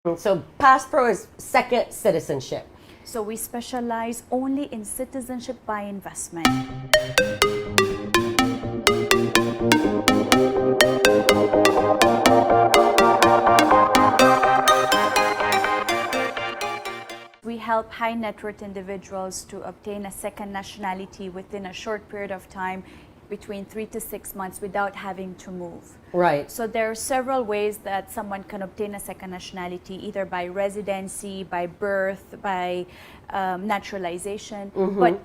So PassPro is second citizenship. So we specialize only in citizenship by investment. We help high net worth individuals to obtain a second nationality within a short period of time, between 3 to 6 months, without having to move. Right. So there are several ways that someone can obtain a second nationality, either by residency, by birth, by naturalization. But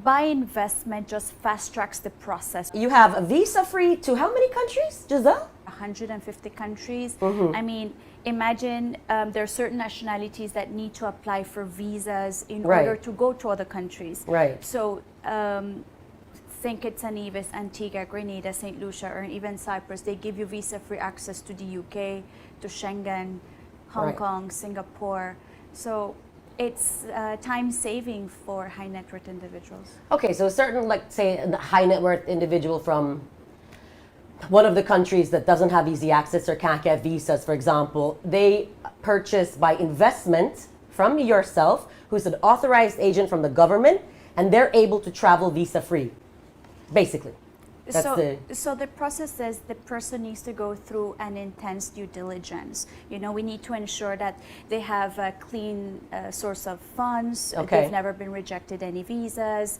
by investment just fast tracks the process. You have a visa free to how many countries, Giselle? 150 countries. I mean, imagine there are certain nationalities that need to apply for visas in order to go to other countries. Right. So St. Kitts and Nevis, Antigua, Grenada, St. Lucia, or even Cyprus, they give you visa-free access to the UK, to Schengen, Hong Kong, Singapore. So it's time-saving for high net worth individuals. Okay, so a certain, like, say, a high net worth individual from one of the countries that doesn't have easy access or can't get visas, for example, they purchase by investment from yourself, who's an authorized agent from the government, and they're able to travel visa-free, basically. So the process is the person needs to go through an intense due diligence. You know, we need to ensure that they have a clean source of funds. They've never been rejected any visas.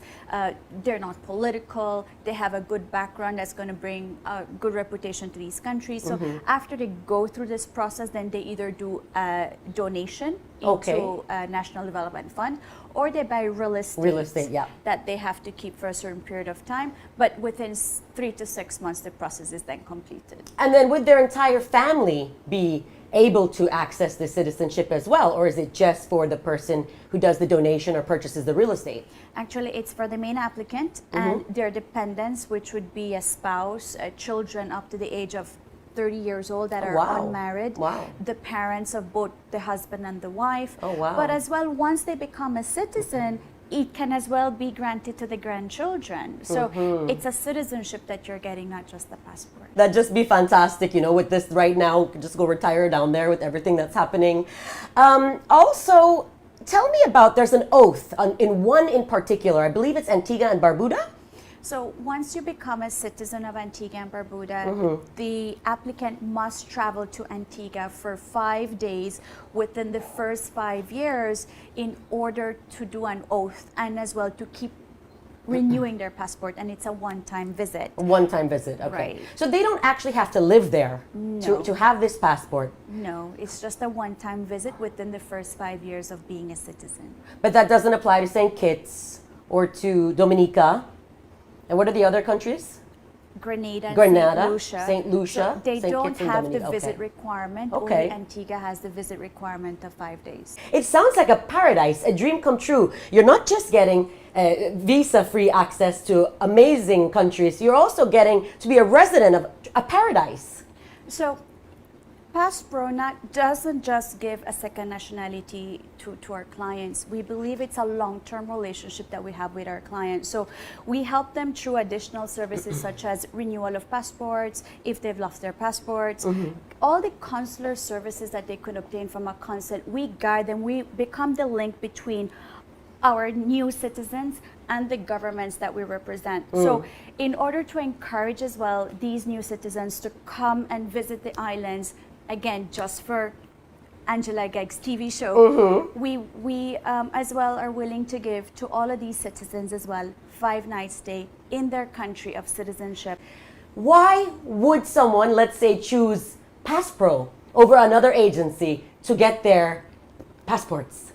They're not political. They have a good background that's going to bring a good reputation to these countries. So after they go through this process, then they either do a donation into a national development fund, or they buy real estate that they have to keep for a certain period of time. But within 3 to 6 months, the process is then completed. And then would their entire family be able to access the citizenship as well? Or is it just for the person who does the donation or purchases the real estate? Actually, it's for the main applicant and their dependents, which would be a spouse, children up to the age of 30 years old that are unmarried, the parents of both the husband and the wife. But as well, once they become a citizen, it can as well be granted to the grandchildren. So it's a citizenship that you're getting, not just the passport. That'd just be fantastic, you know, with this right now, just go retire down there with everything that's happening. Also, tell me about, there's an oath in one in particular, I believe it's Antigua and Barbuda? So once you become a citizen of Antigua and Barbuda, the applicant must travel to Antigua for 5 days within the first 5 years in order to do an oath and as well to keep renewing their passport, and it's a one-time visit. A one-time visit, okay. Right. So they don't actually have to live there to have this passport? No, it's just a one-time visit within the first 5 years of being a citizen. But that doesn't apply to St. Kitts or to Dominica? And what are the other countries? Grenada, St. Lucia. So they St. don't Kitts and have the Dominica. visit requirement. Only Antigua has the visit requirement of 5 days. It sounds like a paradise, a dream come true. You're not just getting visa-free access to amazing countries, you're also getting to be a resident of a paradise. So PassPro doesn't just give a second nationality to our clients. We believe it's a long-term relationship that we have with our clients. So we help them through additional services such as renewal of passports, if they've lost their passports, all the consular services that they could obtain from a consulate. We guide them. We become the link between our new citizens and the governments that we represent. So in order to encourage as well these new citizens to come and visit the islands, again, just for Angela Gegg's TV show, we as well are willing to give to all of these citizens as well 5 nights stay in their country of citizenship. Why would someone, let's say, choose PassPro over another agency to get their passports?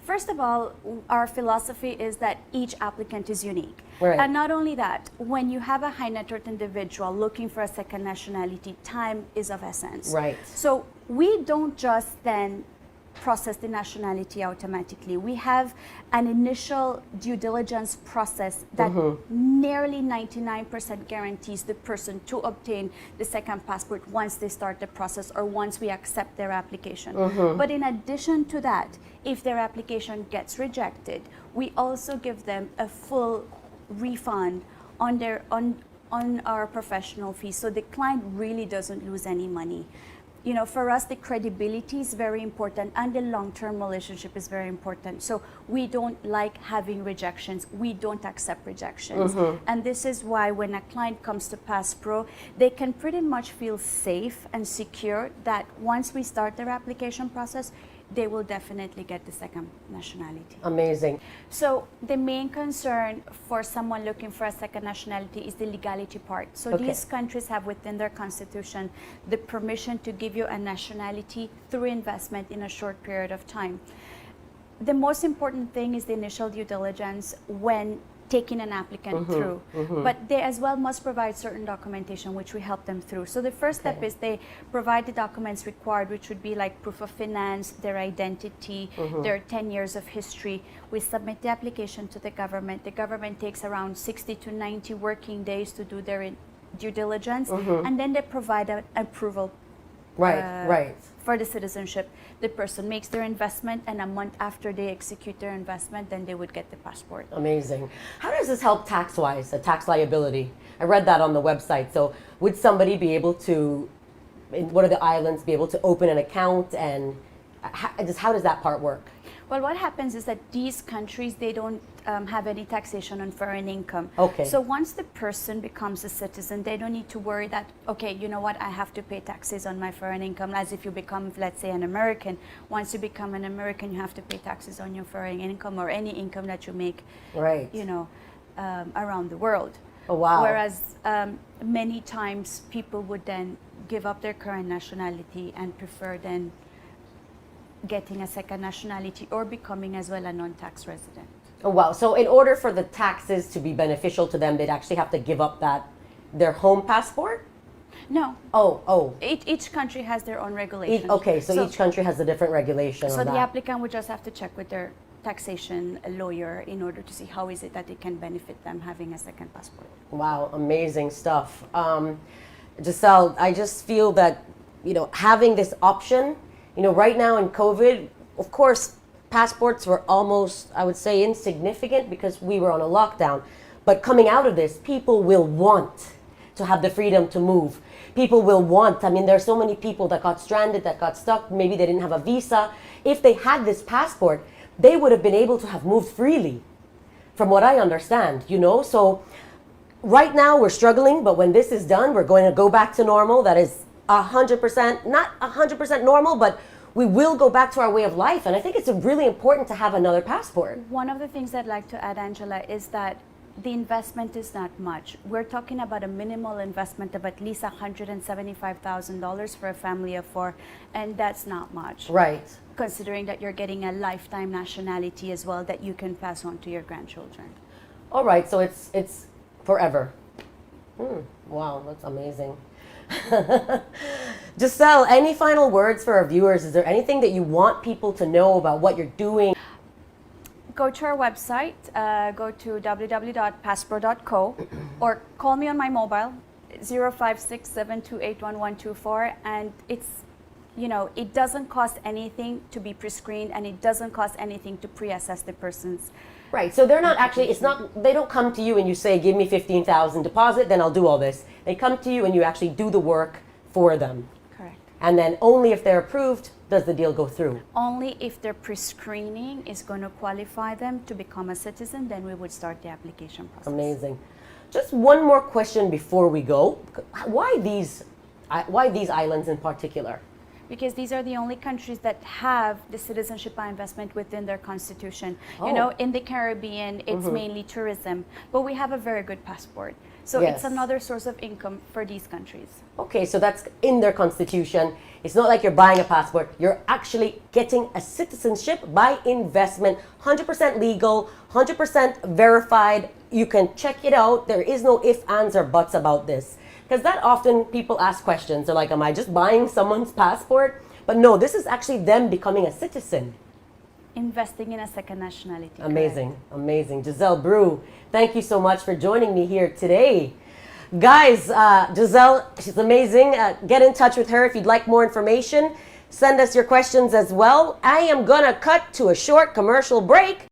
First of all, our philosophy is that each applicant is unique. Right. And not only that, when you have a high net worth individual looking for a second nationality, time is of essence. Right. So we don't just then process the nationality automatically. We have an initial due diligence process that nearly 99% guarantees the person to obtain the second passport once they start the process or once we accept their application. But in addition to that, if their application gets rejected, we also give them a full refund on their on our professional fees, so the client really doesn't lose any money. for us, the credibility is very important and the long-term relationship is very important. So we don't like having rejections. We don't accept rejections. And this is why when a client comes to PassPro, they can pretty much feel safe and secure that once we start their application process, they will definitely get the second nationality. Amazing. So the main concern for someone looking for a second nationality is the legality part. So these countries have within their constitution the permission to give you a nationality through investment in a short period of time. The most important thing is the initial due diligence when taking an applicant through. But they as well must provide certain documentation which we help them through. So the first step is they provide the documents required, which would be like proof of finance, their identity, their 10 years of history. We submit the application to the government. The government takes around 60 to 90 working days to do their due diligence, and then they provide an approval for the citizenship. The person makes their investment, and a month after they execute their investment, then they would get the passport. Amazing. How does this help tax-wise, the tax liability? I read that on the website. So would somebody be able to, in one of the islands, be able to open an account, and how does that part work? Well, what happens is that these countries, they don't have any taxation on foreign income. Okay. So once the person becomes a citizen, they don't need to worry that, okay, you know what, I have to pay taxes on my foreign income. As if you become, let's say, an American. Once you become an American, you have to pay taxes on your foreign income or any income that you make, around the world. Oh, wow. Whereas many times people would then give up their current nationality and prefer then getting a second nationality or becoming as well a non-tax resident. Oh, wow. So in order for the taxes to be beneficial to them, they'd actually have to give up their home passport? No. Oh. Each country has their own regulations. So each country has a different regulation on that. So the applicant would just have to check with their taxation lawyer in order to see how is it that it can benefit them having a second passport. Wow, amazing stuff. Giselle, I just feel that, having this option, right now in COVID, of course, passports were almost, I would say, insignificant because we were on a lockdown. But coming out of this, people will want to have the freedom to move. People will want, there's so many people that got stranded, that got stuck, maybe they didn't have a visa. If they had this passport, they would have been able to have moved freely, from what I understand, So right now we're struggling, but when this is done, we're going to go back to normal. That is 100%, not 100% normal, but we will go back to our way of life. And I think it's really important to have another passport. One of the things I'd like to add, Angela, is that the investment is not much. We're talking about a minimal investment of at least $175,000 for a family of 4, and that's not much. Right. Considering that you're getting a lifetime nationality as well that you can pass on to your grandchildren. All right, so it's forever. Wow, that's amazing. Giselle, any final words for our viewers? Is there anything that you want people to know about what you're doing? Go to our website, go to www.passpro.co or call me on my mobile, 0567281124, and it's, it doesn't cost anything to be pre-screened and it doesn't cost anything to pre-assess the person's. Right, so they're not actually, they don't come to you and you say, give me $15,000 deposit, then I'll do all this. They come to you and you actually do the work for them. Correct. And then only if they're approved does the deal go through. Only if their pre-screening is going to qualify them to become a citizen, then we would start the application process. Amazing. Just one more question before we go. Why these islands in particular? Because these are the only countries that have the citizenship by investment within their constitution. Oh. In the Caribbean, it's mainly tourism, but we have a very good passport. So it's another source of income for these countries. Okay, so that's in their constitution. It's not like you're buying a passport. You're actually getting a citizenship by investment, 100% legal, 100% verified. You can check it out. There is no ifs, ands, or buts about this. Because that often people ask questions. They're like, am I just buying someone's passport? But no, this is actually them becoming a citizen. Investing in a second nationality. Amazing, correct. Amazing. Giselle Brew, thank you so much for joining me here today. Guys, Giselle, she's amazing. Get in touch with her if you'd like more information. Send us your questions as well. I am going to cut to a short commercial break.